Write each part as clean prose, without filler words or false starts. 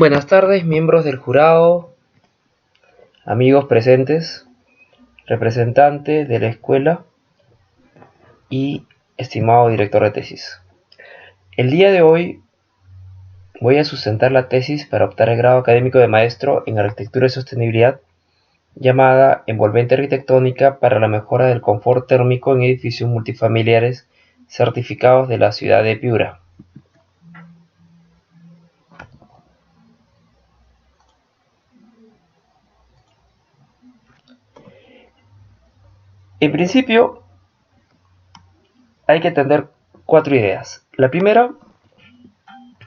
Buenas tardes, miembros del jurado, amigos presentes, representante de la escuela y estimado director de tesis. El día de hoy voy a sustentar la tesis para optar el grado académico de maestro en arquitectura y sostenibilidad llamada Envolvente Arquitectónica para la mejora del confort térmico en edificios multifamiliares certificados de la ciudad de Piura. En principio, hay que entender 4 ideas. La primera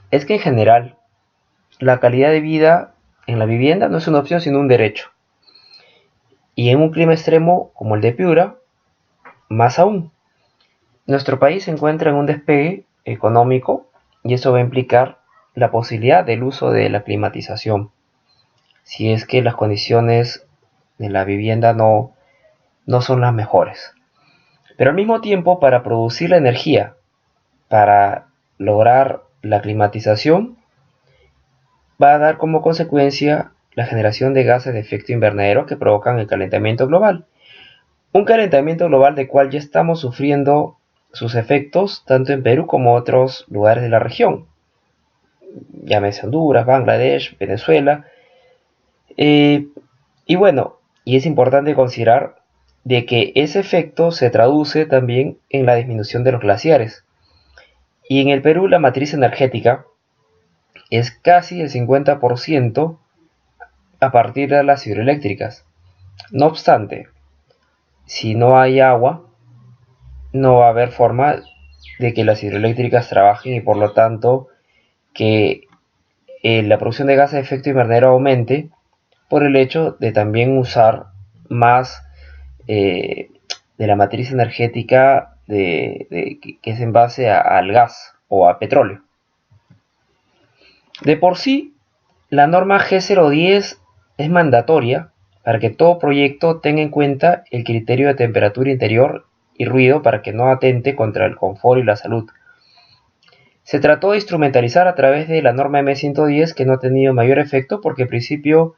es que en general la calidad de vida en la vivienda no es una opción sino un derecho. Y en un clima extremo como el de Piura, más aún. Nuestro país se encuentra en un despegue económico y eso va a implicar la posibilidad del uso de la climatización, si es que las condiciones de la vivienda no son las mejores. Pero al mismo tiempo, para producir la energía, para lograr la climatización, va a dar como consecuencia la generación de gases de efecto invernadero que provocan el calentamiento global. Un calentamiento global del cual ya estamos sufriendo sus efectos tanto en Perú como en otros lugares de la región. Llámese Honduras, Bangladesh, Venezuela. Y bueno, y es importante considerar de que ese efecto se traduce también en la disminución de los glaciares. Y en el Perú la matriz energética es casi el 50% a partir de las hidroeléctricas. No obstante, si no hay agua, no va a haber forma de que las hidroeléctricas trabajen y por lo tanto que la producción de gases de efecto invernadero aumente por el hecho de también usar más de la matriz energética que es en base al gas o a petróleo. De por sí, la norma G010 es mandatoria para que todo proyecto tenga en cuenta el criterio de temperatura interior y ruido para que no atente contra el confort y la salud. Se trató de instrumentalizar a través de la norma M110 que no ha tenido mayor efecto porque en principio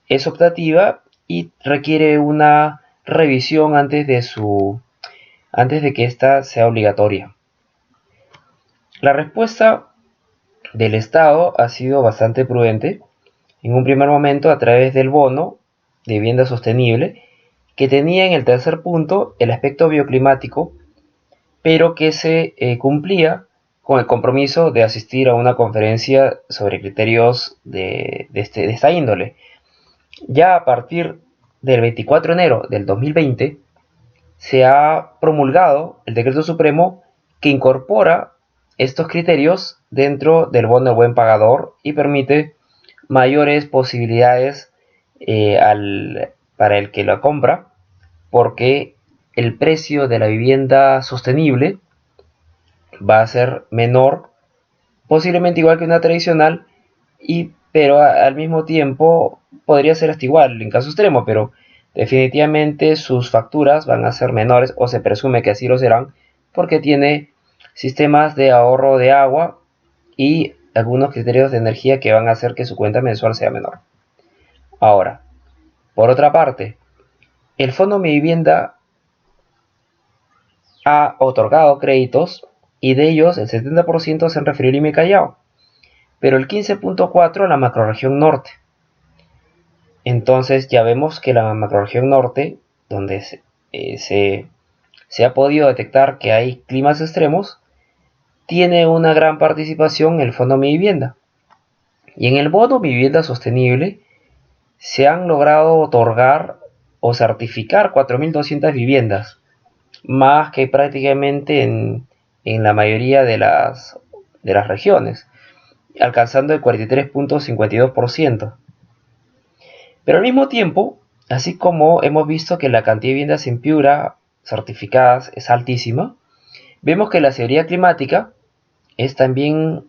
es optativa y requiere una revisión antes de que ésta sea obligatoria. La respuesta del Estado ha sido bastante prudente, en un primer momento a través del bono de vivienda sostenible, que tenía en el tercer punto el aspecto bioclimático, pero que se cumplía con el compromiso de asistir a una conferencia sobre criterios de esta índole. Ya a partir del 24 de enero del 2020 se ha promulgado el decreto supremo que incorpora estos criterios dentro del bono del buen pagador y permite mayores posibilidades para el que la compra, porque el precio de la vivienda sostenible va a ser menor, posiblemente igual que una tradicional, pero al mismo tiempo podría ser hasta igual en caso extremo, pero definitivamente sus facturas van a ser menores o se presume que así lo serán porque tiene sistemas de ahorro de agua y algunos criterios de energía que van a hacer que su cuenta mensual sea menor. Ahora, por otra parte, el Fondo Mi Vivienda ha otorgado créditos y de ellos el 70% se han referido a Lima y Callao, pero el 15.4% a la macrorregión norte. Entonces ya vemos que la macrorregión norte, donde se ha podido detectar que hay climas extremos, tiene una gran participación en el Fondo Mi Vivienda. Y en el bono Mi Vivienda Sostenible se han logrado otorgar o certificar 4.200 viviendas, más que prácticamente en la mayoría de las regiones, alcanzando el 43.52%. Pero al mismo tiempo, así como hemos visto que la cantidad de viviendas en Piura certificadas es altísima, vemos que la severidad climática es también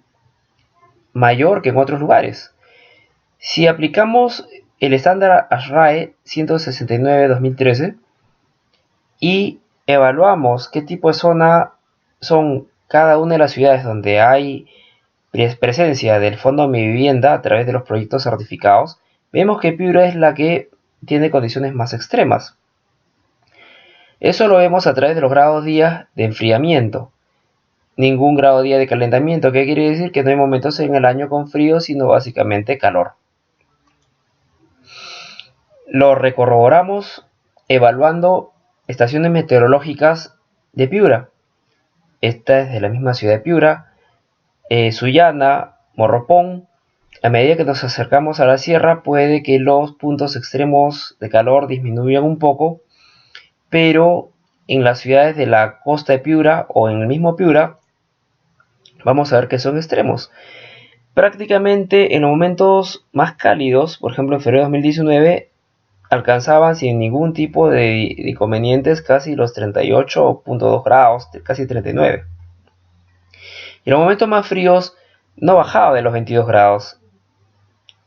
mayor que en otros lugares. Si aplicamos el estándar ASHRAE 169-2013 y evaluamos qué tipo de zona son cada una de las ciudades donde hay presencia del Fondo Mi Vivienda a través de los proyectos certificados, vemos que Piura es la que tiene condiciones más extremas. Eso lo vemos a través de los grados días de enfriamiento. Ningún grado día de calentamiento, que quiere decir que no hay momentos en el año con frío, sino básicamente calor. Lo recorroboramos evaluando estaciones meteorológicas de Piura. Esta es de la misma ciudad de Piura, Sullana, Morropón. A medida que nos acercamos a la sierra, puede que los puntos extremos de calor disminuyan un poco, pero en las ciudades de la costa de Piura o en el mismo Piura, vamos a ver que son extremos. Prácticamente en los momentos más cálidos, por ejemplo en febrero de 2019, alcanzaban sin ningún tipo de inconvenientes casi los 38.2 grados, casi 39. Y en los momentos más fríos no bajaba de los 22 grados.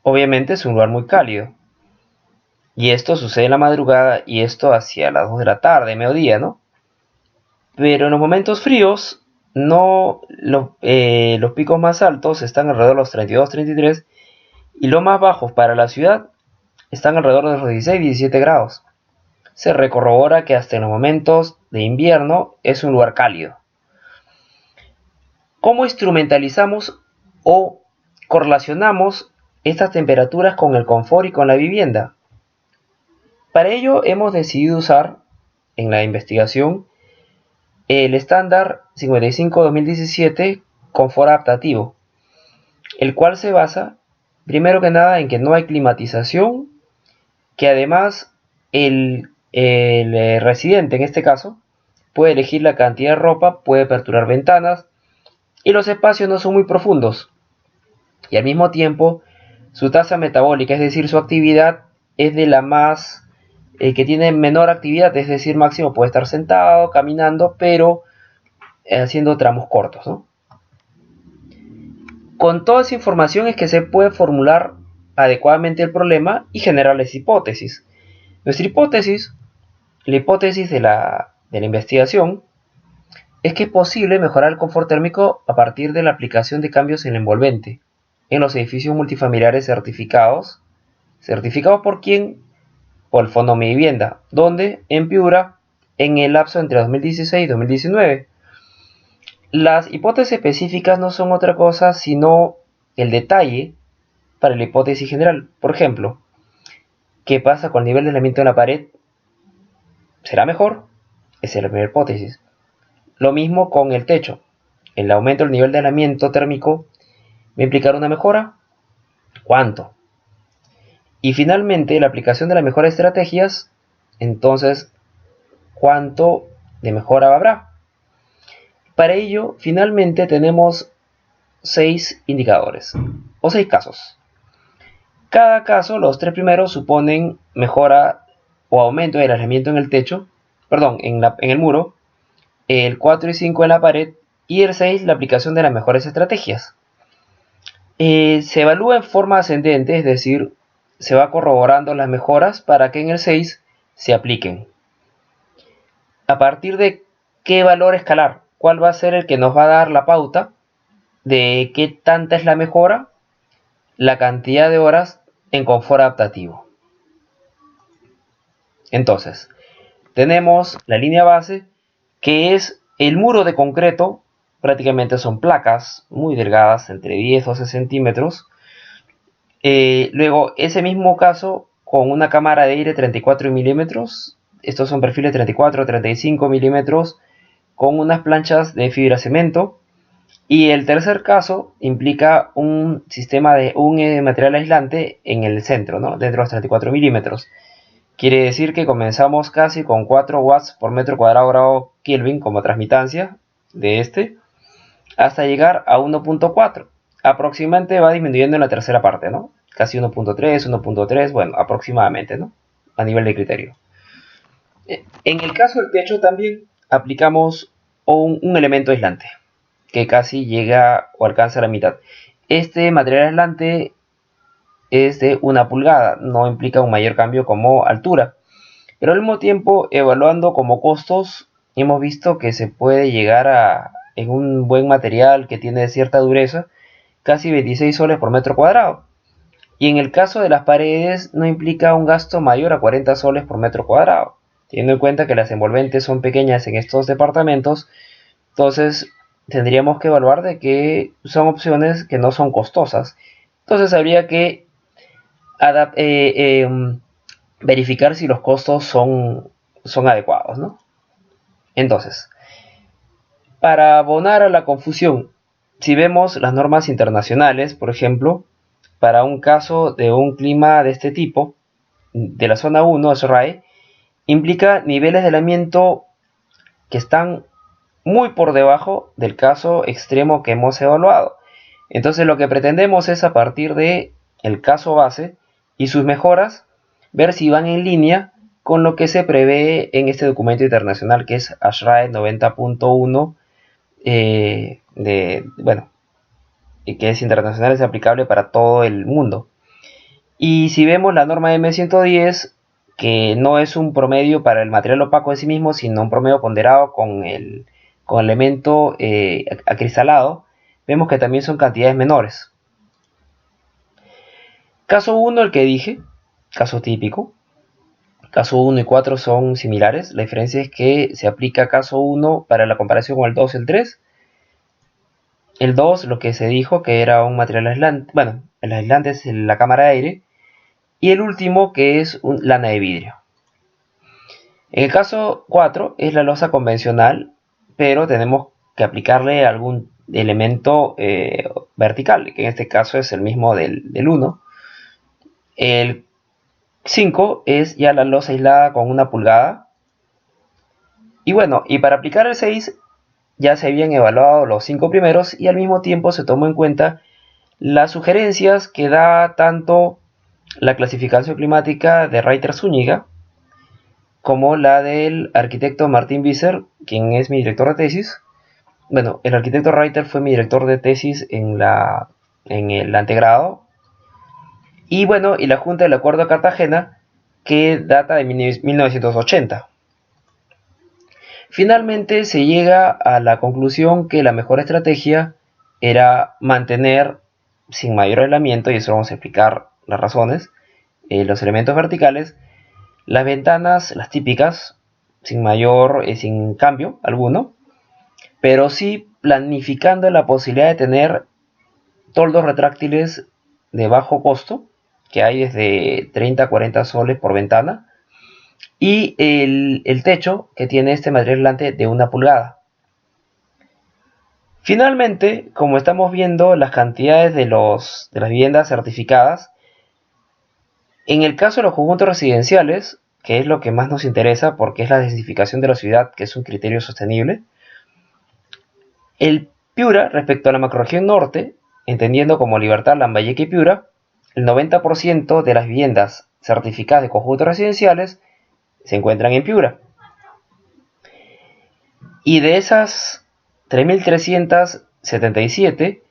Obviamente es un lugar muy cálido. Y esto sucede en la madrugada y esto hacia las 2 de la tarde, mediodía, ¿no? Pero en los momentos fríos, no los picos más altos están alrededor de los 32-33 y los más bajos para la ciudad están alrededor de los 16-17 grados. Se corrobora que hasta en los momentos de invierno es un lugar cálido. ¿Cómo instrumentalizamos o correlacionamos estas temperaturas con el confort y con la vivienda? Para ello hemos decidido usar en la investigación el estándar 55-2017 confort adaptativo, el cual se basa primero que nada en que no hay climatización, que además el residente en este caso puede elegir la cantidad de ropa, puede aperturar ventanas y los espacios no son muy profundos y al mismo tiempo su tasa metabólica, es decir, su actividad es de la más que tiene menor actividad, es decir, máximo puede estar sentado, caminando, pero haciendo tramos cortos, ¿no? Con toda esa información es que se puede formular adecuadamente el problema y generar las hipótesis. Nuestra hipótesis, la hipótesis de la investigación, es que es posible mejorar el confort térmico a partir de la aplicación de cambios en el envolvente en los edificios multifamiliares certificados. ¿Certificados por quién? Por el Fondo Mi Vivienda, donde en Piura en el lapso entre 2016 y 2019. Las hipótesis específicas no son otra cosa sino el detalle para la hipótesis general. Por ejemplo, ¿qué pasa con el nivel de aislamiento en la pared? ¿Será mejor? Esa es la primera hipótesis. Lo mismo con el techo. ¿El aumento del nivel de aislamiento térmico va a implicar una mejora? ¿Cuánto? Y finalmente, la aplicación de las mejores estrategias, entonces, ¿cuánto de mejora habrá? Para ello, finalmente tenemos 6 indicadores, o 6 casos. Cada caso, los 3 primeros suponen mejora o aumento del aislamiento en el techo, en el muro, el 4 y 5 en la pared, y el 6 la aplicación de las mejores estrategias. Se evalúa en forma ascendente, es decir, se va corroborando las mejoras para que en el 6 se apliquen. ¿A partir de qué valor escalar? ¿Cuál va a ser el que nos va a dar la pauta de qué tanta es la mejora? La cantidad de horas en confort adaptativo. Entonces, tenemos la línea base, que es el muro de concreto. Prácticamente son placas muy delgadas, entre 10 o 12 centímetros. Luego, ese mismo caso con una cámara de aire 34 milímetros. Estos son perfiles 34 o 35 milímetros con unas planchas de fibra cemento. Y el tercer caso implica un sistema de un material aislante en el centro, ¿no? Dentro de los 34 milímetros. Quiere decir que comenzamos casi con 4 watts por metro cuadrado grado Kelvin como transmitancia de este, hasta llegar a 1.4. Aproximadamente va disminuyendo en la tercera parte, ¿no? Casi 1.3, 1.3, bueno, aproximadamente, ¿no? A nivel de criterio. En el caso del techo también aplicamos un elemento aislante, que casi llega o alcanza la mitad. Este material aislante es de 1 pulgada, no implica un mayor cambio como altura. Pero al mismo tiempo, evaluando como costos, hemos visto que se puede llegar a, en un buen material que tiene cierta dureza, casi 26 soles por metro cuadrado. Y en el caso de las paredes no implica un gasto mayor a 40 soles por metro cuadrado. Teniendo en cuenta que las envolventes son pequeñas en estos departamentos, entonces tendríamos que evaluar de que son opciones que no son costosas. Entonces habría que verificar si los costos son adecuados, ¿no? Entonces, para abonar a la confusión, si vemos las normas internacionales, por ejemplo, para un caso de un clima de este tipo, de la zona 1, SRAE, implica niveles de aislamiento que están muy por debajo del caso extremo que hemos evaluado. Entonces lo que pretendemos es, a partir de el caso base y sus mejoras, ver si van en línea con lo que se prevé en este documento internacional, que es ASHRAE 90.1, y que es internacional, es aplicable para todo el mundo. Y si vemos la norma M110, que no es un promedio para el material opaco en sí mismo, sino un promedio ponderado con el elemento acristalado, vemos que también son cantidades menores. Caso 1, el que dije, caso típico. Caso 1 y 4 son similares. La diferencia es que se aplica caso 1 para la comparación con el 2 y el 3. El 2, lo que se dijo que era un material aislante, bueno, el aislante es la cámara de aire. Y el último, que es lana de vidrio. En el caso 4 es la losa convencional, pero tenemos que aplicarle algún elemento vertical, que en este caso es el mismo del 1. El 5 es ya la losa aislada con 1 pulgada. Y bueno, y para aplicar el 6 ya se habían evaluado los 5 primeros y al mismo tiempo se tomó en cuenta las sugerencias que da tanto la clasificación climática de Reiter-Zúñiga como la del arquitecto Martín Visser, quien es mi director de tesis. Bueno, el arquitecto Reiter fue mi director de tesis en el antegrado. Y bueno, y la Junta del Acuerdo de Cartagena, que data de 1980. Finalmente se llega a la conclusión que la mejor estrategia era mantener sin mayor aislamiento, y eso vamos a explicar las razones, los elementos verticales, las ventanas, las típicas, sin cambio alguno, pero sí planificando la posibilidad de tener toldos retráctiles de bajo costo, que hay desde 30 a 40 soles por ventana, y el techo, que tiene este material aislante de 1 pulgada. Finalmente, como estamos viendo las cantidades de las viviendas certificadas, en el caso de los conjuntos residenciales, que es lo que más nos interesa porque es la densificación de la ciudad, que es un criterio sostenible, el Piura, respecto a la macrorregión norte, entendiendo como Libertad, Lambayeque y Piura, el 90% de las viviendas certificadas de conjuntos residenciales se encuentran en Piura. Y de esas 3.377,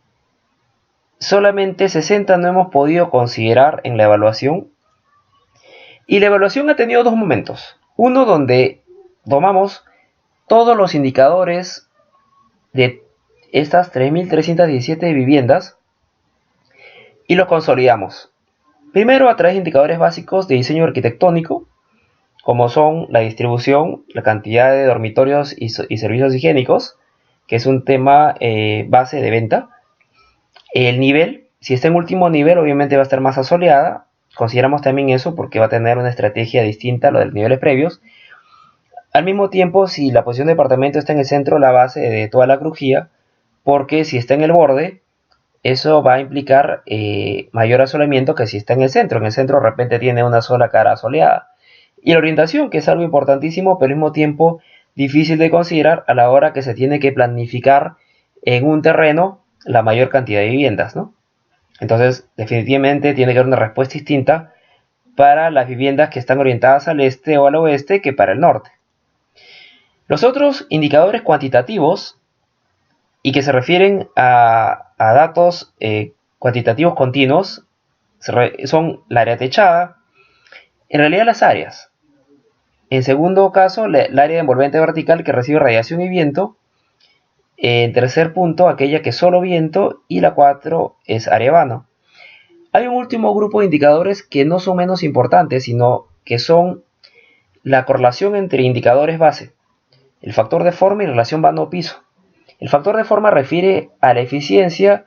solamente 60 no hemos podido considerar en la evaluación. Y la evaluación ha tenido dos momentos. Uno donde tomamos todos los indicadores de estas 3.317 viviendas y los consolidamos. Primero a través de indicadores básicos de diseño arquitectónico, como son la distribución, la cantidad de dormitorios y servicios higiénicos, que es un tema base de venta. El nivel, si está en último nivel, obviamente va a estar más asoleada. Consideramos también eso porque va a tener una estrategia distinta a lo de los niveles previos. Al mismo tiempo, si la posición de departamento está en el centro, la base de toda la crujía, porque si está en el borde, eso va a implicar mayor asoleamiento que si está en el centro. En el centro de repente tiene una sola cara asoleada. Y la orientación, que es algo importantísimo, pero al mismo tiempo difícil de considerar a la hora que se tiene que planificar en un terreno la mayor cantidad de viviendas, ¿no? Entonces, definitivamente tiene que haber una respuesta distinta para las viviendas que están orientadas al este o al oeste que para el norte. Los otros indicadores cuantitativos y que se refieren a datos cuantitativos continuos son la área techada, en realidad las áreas. En segundo caso, el área de envolvente vertical que recibe radiación y viento. En tercer punto, aquella que es solo viento. Y la 4 es área vano. Hay un último grupo de indicadores que no son menos importantes, sino que son la correlación entre indicadores base, el factor de forma y relación vano-piso. El factor de forma refiere a la eficiencia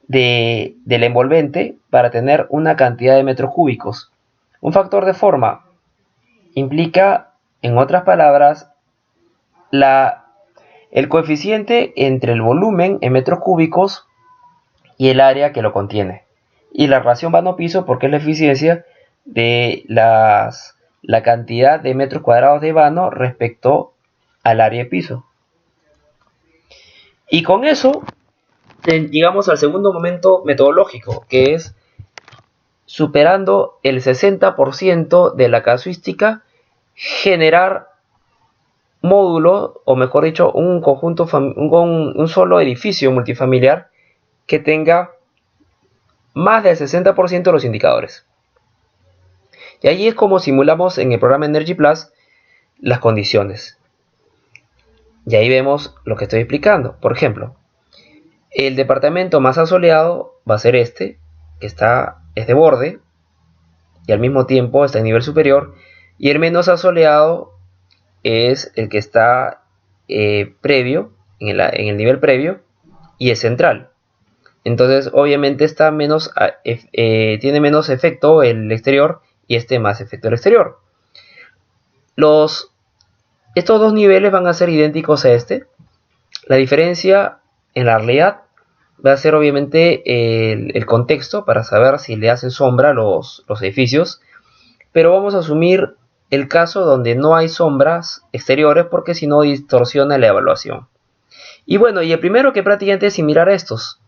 del envolvente para tener una cantidad de metros cúbicos. Un factor de forma implica, en otras palabras, el coeficiente entre el volumen en metros cúbicos y el área que lo contiene. Y la relación vano-piso porque es la eficiencia de la cantidad de metros cuadrados de vano respecto al área de piso. Y con eso llegamos al segundo momento metodológico, que es superando el 60% de la casuística, generar módulos, o mejor dicho, un conjunto, un solo edificio multifamiliar que tenga más del 60% de los indicadores. Y ahí es como simulamos en el programa Energy Plus las condiciones. Y ahí vemos lo que estoy explicando. Por ejemplo, el departamento más asoleado va a ser este, que es de borde y al mismo tiempo está en nivel superior. Y el menos asoleado es el que está previo, en el nivel previo, y es central. Entonces obviamente tiene menos efecto el exterior y este más efecto el exterior. Estos dos niveles van a ser idénticos a este. La diferencia en la realidad va a ser obviamente el contexto para saber si le hacen sombra los edificios. Pero vamos a asumir el caso donde no hay sombras exteriores porque si no distorsiona la evaluación. Y bueno, y el primero que prácticamente es similar a estos.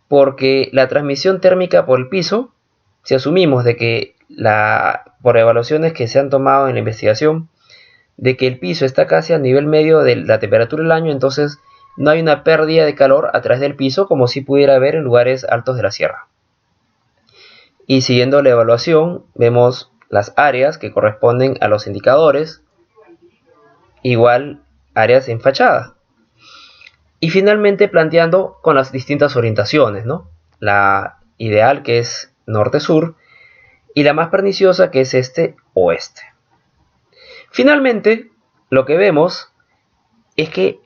Porque la transmisión térmica por el piso, si asumimos de que por evaluaciones que se han tomado en la investigación, de que el piso está casi al nivel medio de la temperatura del año, entonces no hay una pérdida de calor a través del piso como si pudiera haber en lugares altos de la sierra. Y siguiendo la evaluación, vemos las áreas que corresponden a los indicadores, igual áreas en fachada. Y finalmente planteando con las distintas orientaciones, ¿no? La ideal que es norte-sur y la más perniciosa que es este-oeste. Finalmente, lo que vemos es que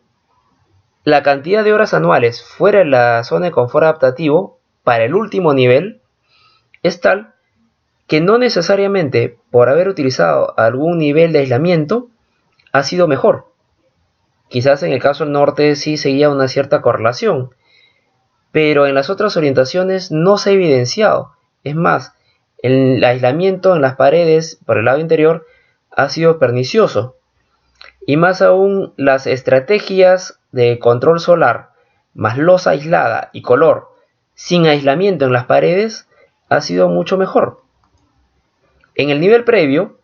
la cantidad de horas anuales fuera de la zona de confort adaptativo para el último nivel es tal que no necesariamente por haber utilizado algún nivel de aislamiento ha sido mejor. Quizás en el caso del norte sí seguía una cierta correlación, pero en las otras orientaciones no se ha evidenciado. Es más, el aislamiento en las paredes por el lado interior ha sido pernicioso. Y más aún, las estrategias de control solar, más losa aislada y color, sin aislamiento en las paredes, ha sido mucho mejor. En el nivel previo,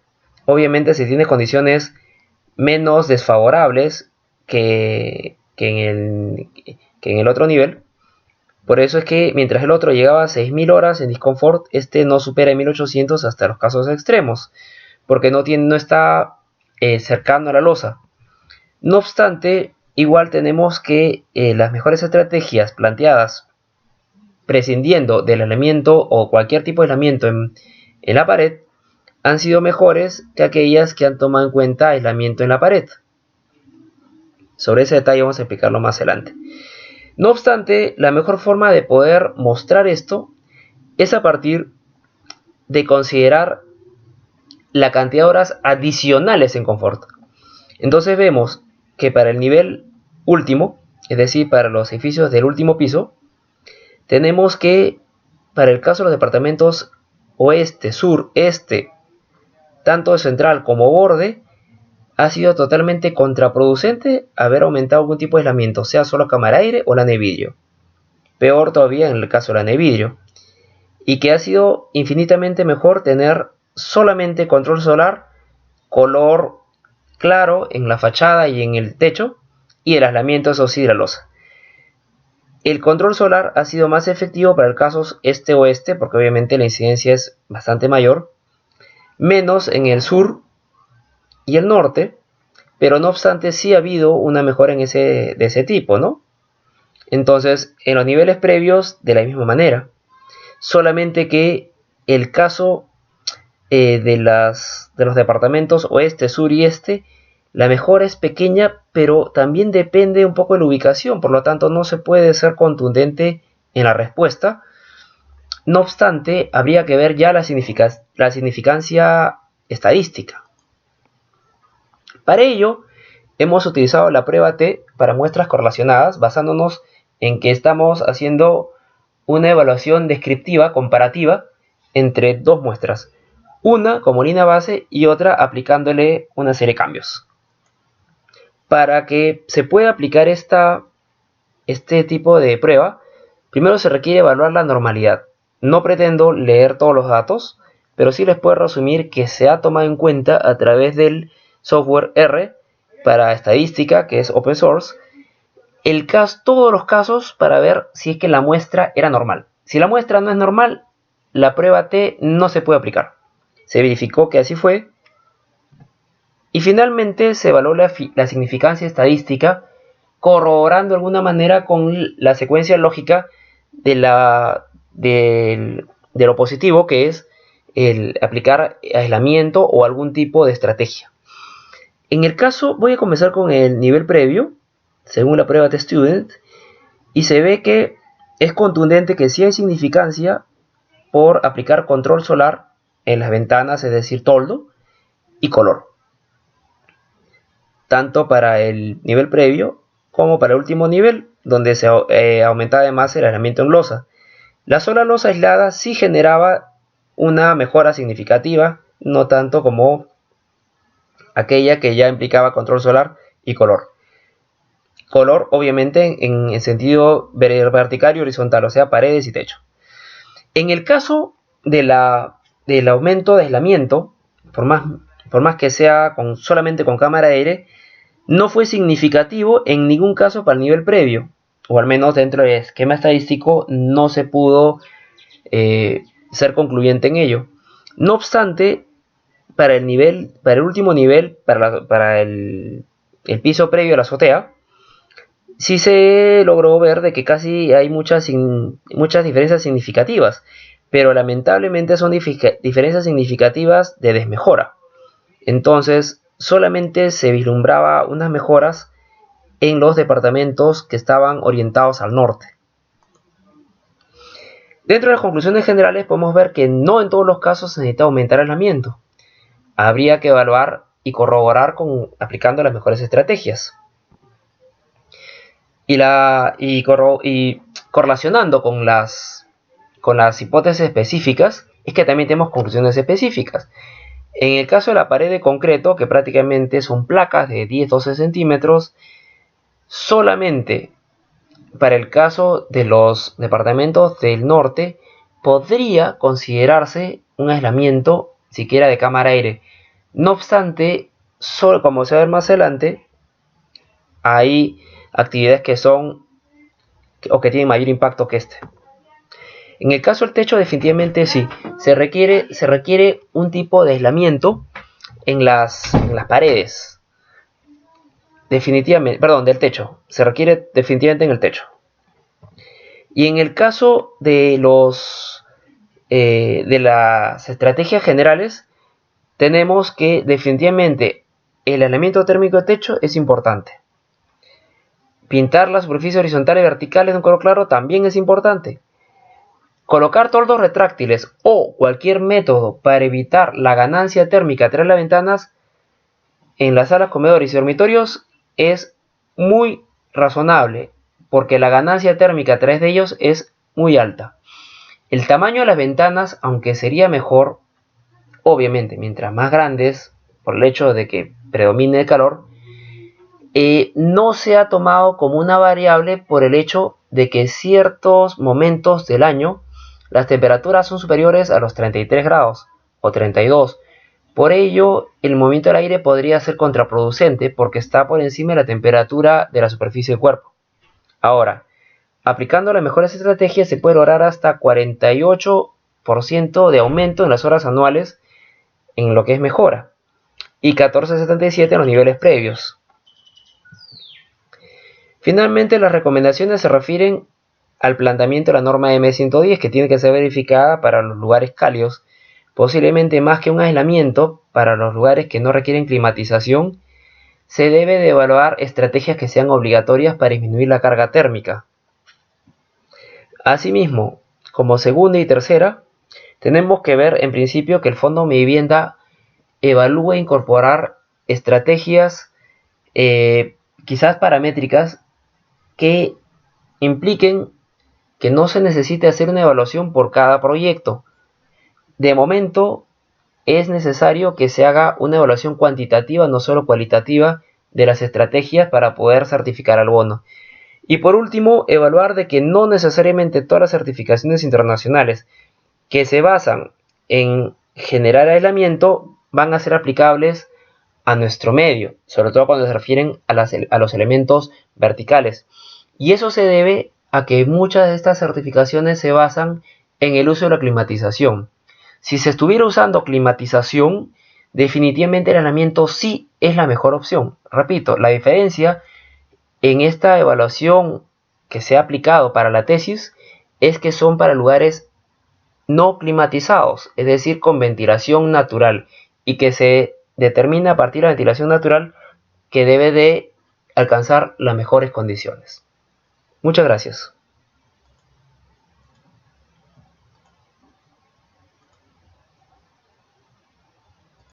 obviamente se tiene condiciones menos desfavorables que en el otro nivel. Por eso es que mientras el otro llegaba a 6.000 horas en disconfort, este no supera 1.800 hasta los casos extremos, porque no está cercano a la losa. No obstante, igual tenemos que las mejores estrategias planteadas prescindiendo del aislamiento o cualquier tipo de aislamiento en la pared han sido mejores que aquellas que han tomado en cuenta aislamiento en la pared. Sobre ese detalle vamos a explicarlo más adelante. No obstante, la mejor forma de poder mostrar esto es a partir de considerar la cantidad de horas adicionales en confort. Entonces vemos que para el nivel último, es decir, para los edificios del último piso, tenemos que, para el caso de los departamentos oeste, sur, este, tanto central como borde, ha sido totalmente contraproducente haber aumentado algún tipo de aislamiento, sea solo cámara aire o lana de vidrio. Peor todavía en el caso de lana de vidrio. Y que ha sido infinitamente mejor tener solamente control solar, color claro en la fachada y en el techo, y el aislamiento, eso sí, de la losa. El control solar ha sido más efectivo para el caso este-oeste, porque obviamente la incidencia es bastante mayor, menos en el sur y el norte, pero no obstante sí ha habido una mejora de ese tipo, ¿no? Entonces, en los niveles previos, de la misma manera. Solamente que el caso de los departamentos oeste, sur y este, la mejora es pequeña, pero también depende un poco de la ubicación, por lo tanto no se puede ser contundente en la respuesta. No obstante, habría que ver ya la significancia estadística. Para ello, hemos utilizado la prueba T para muestras correlacionadas, basándonos en que estamos haciendo una evaluación descriptiva comparativa entre dos muestras, una como línea base y otra aplicándole una serie de cambios. Para que se pueda aplicar este tipo de prueba, primero se requiere evaluar la normalidad. No pretendo leer todos los datos, pero sí les puedo resumir que se ha tomado en cuenta a través del software R para estadística, que es open source, todos los casos para ver si es que la muestra era normal. Si la muestra no es normal, la prueba T no se puede aplicar. Se verificó que así fue. Y finalmente se evaluó la significancia estadística, corroborando de alguna manera con la secuencia lógica de lo positivo, que es el aplicar aislamiento o algún tipo de estrategia. En el caso, voy a comenzar con el nivel previo, según la prueba T-Student, y se ve que es contundente que sí hay significancia por aplicar control solar en las ventanas, es decir, toldo y color, tanto para el nivel previo como para el último nivel, donde se aumenta además el aislamiento en losa. La sola losa aislada sí generaba una mejora significativa, no tanto como aquella que ya implicaba control solar y color. Color, obviamente, en el sentido vertical y horizontal, o sea, paredes y techo. En el caso del aumento de aislamiento, por más que sea solamente con cámara de aire, no fue significativo en ningún caso para el nivel previo, o al menos dentro del esquema estadístico no se pudo ser concluyente en ello. No obstante, para el último nivel, para el piso previo a la azotea, sí se logró ver de que casi hay muchas diferencias significativas, pero lamentablemente son diferencias significativas de desmejora. Entonces, solamente se vislumbraba unas mejoras en los departamentos que estaban orientados al norte. Dentro de las conclusiones generales podemos ver que no en todos los casos se necesita aumentar el aislamiento. Habría que evaluar y corroborar aplicando las mejores estrategias. Y correlacionando con las hipótesis específicas, es que también tenemos conclusiones específicas. En el caso de la pared de concreto, que prácticamente son placas de 10-12 centímetros, solamente para el caso de los departamentos del norte podría considerarse un aislamiento siquiera de cámara aire. No obstante, como se va a ver más adelante, hay actividades que son o que tienen mayor impacto que este. En el caso del techo, definitivamente sí, se requiere un tipo de aislamiento en las paredes. Definitivamente, perdón, del techo. Se requiere definitivamente en el techo. Y en el caso de de las estrategias generales, tenemos que definitivamente el aislamiento térmico de techo es importante. Pintar las superficies horizontales y verticales de un color claro también es importante. Colocar toldos retráctiles o cualquier método para evitar la ganancia térmica tras las ventanas en las salas, comedores y dormitorios es muy razonable, porque la ganancia térmica a través de ellos es muy alta. El tamaño de las ventanas, aunque sería mejor, obviamente, mientras más grandes, por el hecho de que predomine el calor, no se ha tomado como una variable por el hecho de que ciertos momentos del año las temperaturas son superiores a los 33 grados o 32. Por ello, el movimiento del aire podría ser contraproducente porque está por encima de la temperatura de la superficie del cuerpo. Ahora, aplicando las mejores estrategias se puede lograr hasta 48% de aumento en las horas anuales en lo que es mejora y 14,77 en los niveles previos. Finalmente, las recomendaciones se refieren al planteamiento de la norma M110, que tiene que ser verificada para los lugares cálidos, posiblemente más que un aislamiento para los lugares que no requieren climatización. Se debe de evaluar estrategias que sean obligatorias para disminuir la carga térmica. Asimismo, como segunda y tercera, tenemos que ver en principio que el Fondo Mi Vivienda evalúe incorporar estrategias quizás paramétricas que impliquen que no se necesite hacer una evaluación por cada proyecto. De momento es necesario que se haga una evaluación cuantitativa, no solo cualitativa, de las estrategias para poder certificar al bono. Y por último, evaluar de que no necesariamente todas las certificaciones internacionales que se basan en generar aislamiento van a ser aplicables a nuestro medio, sobre todo cuando se refieren a los elementos verticales. Y eso se debe a que muchas de estas certificaciones se basan en el uso de la climatización. Si se estuviera usando climatización, definitivamente el aislamiento sí es la mejor opción. Repito, la diferencia en esta evaluación que se ha aplicado para la tesis es que son para lugares no climatizados, es decir, con ventilación natural, y que se determina a partir de la ventilación natural que debe de alcanzar las mejores condiciones. Muchas gracias.